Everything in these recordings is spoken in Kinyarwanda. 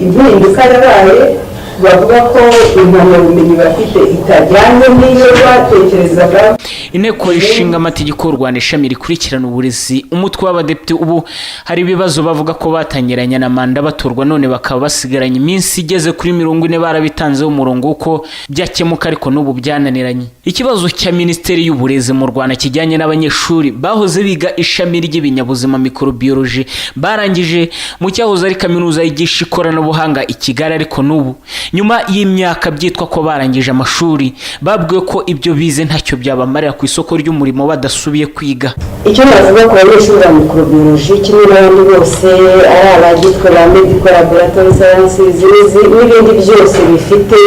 impinduka yabaye bavuga ko impamyabumenyi bafite itajyanye n'iyo batekerezaga. Inteko ishinga amategeko y'u Rwanda ishami rikurikirana uburezi umutwe w'abadepite ubu hari ibibazo bavuga ko batangiranye na manda batorwa none bakaba basigaranye iminsi igeze kuri 40 barabitanzeho umurongo uko byakemuka ariko n'ubu byananiranye. Ikibazo cya Minisiteri y'Uburezi mu Rwanda kijyanye n'abanyeshuri bahoze biga ishami ry'ibinyabuzima microbiology barangije mu cyahoze ari kaminuza yigisha ikoranabuhanga i Kigali ariko n'ubu nyuma y'imyaka byitwa ko barangije amashuri babwiwe ko ibyo bize ntacyo byabamarira ku isoko ry'umurimo badasubiye kwiga. Icyo navuga ku banyeshuri ba microbiology kimwe n'abandi bose ari abagitwa ba medical laboratory sciences n'ibindi byose bifite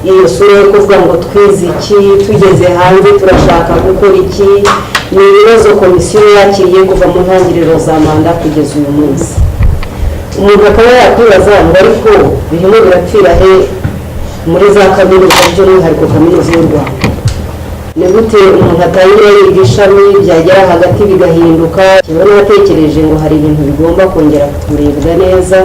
iyo sura yo kuvuga ngo twize iki tugeze hanze turashaka gukora iki, ni ibibazo komisiyo yakiriye kuva mu ntangiriro za manda kugeza uyu munsi. Umuntu akaba yakwibaza ngo ariko birimo birapfira he muri za kaminuza by'umwihariko kaminuza y'u Rwanda? Ni gute umuntu atangira yiga ishami byagera hagati bigahinduka? Kibona natekereje ngo hari ibintu bigomba kongera kurebwa neza.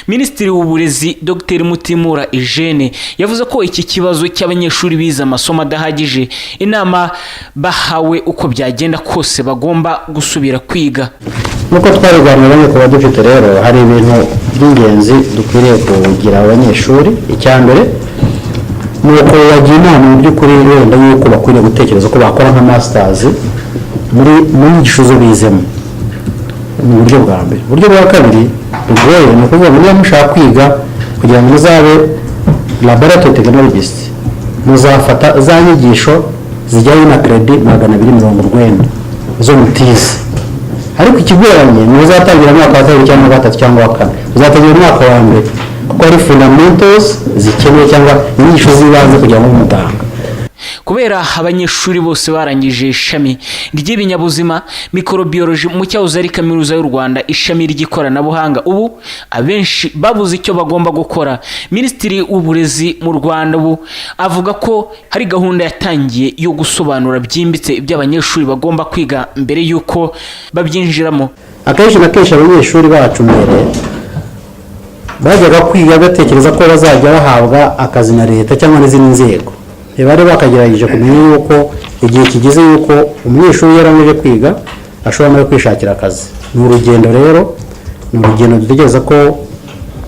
Minisitiri w'Uburezi Dr Mutimura Eugene yavuze ko iki kibazo cy'abanyeshuri bize amasomo adahagije inama bahawe uko byagenda kose bagomba gusubira kwiga. Nuko twariganiranye kuba dufite rero hari ibintu by'ingenzi dukwiriye kugira abanyeshuri. Icyambere nuko bagira inama mu by'ukuri wenda yuko bakwiriye gutekereza ko bakora nka masters muri nyigisho zo bizemo mu buryo bwa mbere. Uburyo bwa kabiri bugoye ni ukuvuga ngo niba mushaka kwiga kugira ngo muzabe laboratory technologist muzafata za nyigisho zijyanye na credit 290 zo mutize, ariko ikigoranye ni uzatangira mwaka wa 2 cyangwa 3 cyangwa 4 uzatangira mwaka wa mbere kuko ari fundamentals zikenewe cyangwa inyigisho zibanze kugira ngo umutanga. Kubera abanyeshuri bose barangije ishami ry'ibinyabuzima microbiology mu cyahoze ari kaminuza y'u Rwanda ishami ry'ikoranabuhanga ubu abenshi babuze icyo bagomba gukora. Minisitiri w'Uburezi mu Rwanda ubu avuga ko hari gahunda yatangiye yo gusobanura byimbitse iby'abanyeshuri bagomba kwiga mbere yuko babyinjiramo. Akenshi na kenshi abanyeshuri bacu mbere bajyaga kwiga batekereza ko bazajya bahabwa akazi na leta cyangwa n'izindi nzego. Bari bakagerageje kumenya yuko igihe kigeze yuko umunyeshuri yarangije kwiga ashobora kwishakira akazi. Ni urugendo rero, ni urugendo dutegereza ko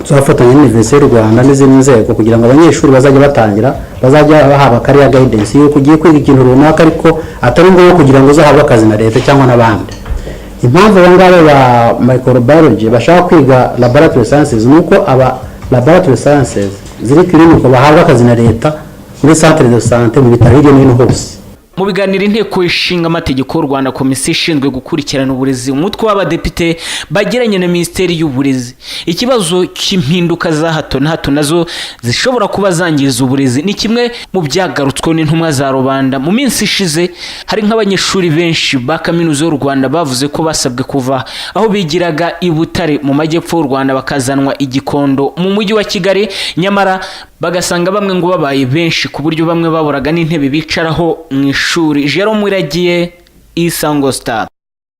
tuzafatanya n'University y'u Rwanda n'izindi nzego kugira ngo abanyeshuri bazajya batangira bazajya bahabwa career guidance yuko ugiye kwiga ikintu runaka ariko atari ngombwa kugira ngo uzahabwe akazi na leta cyangwa n'abandi. Impamvu abangaba ba microbiology bashaka kwiga laboratory sciences nuko aba laboratory sciences ziri clinical bahabwa akazi na leta muri centre de santé mu bitaro hirya no hino hose. Mu biganiro inteko ishinga amategeko y'u Rwanda komisiyo ishinzwe gukurikirana uburezi umutwe w'abadepite bagiranye na Minisiteri y'Uburezi ikibazo cy'impinduka za hato na hato nazo zishobora kuba zangiza uburezi ni kimwe mu byagarutsweho n'intumwa za rubanda. Mu minsi ishize hari nk'abanyeshuri benshi ba kaminuza y'u Rwanda bavuze ko basabwe kuva aho bigiraga i Butare mu majyepfo y'u Rwanda bakazanwa i Gikondo mu mujyi wa Kigali, nyamara bagasanga bamwe ngo babaye benshi ku buryo bamwe baburaga n'intebe bicaraho mu ishuri. Jerome Iragiye, Isango Star.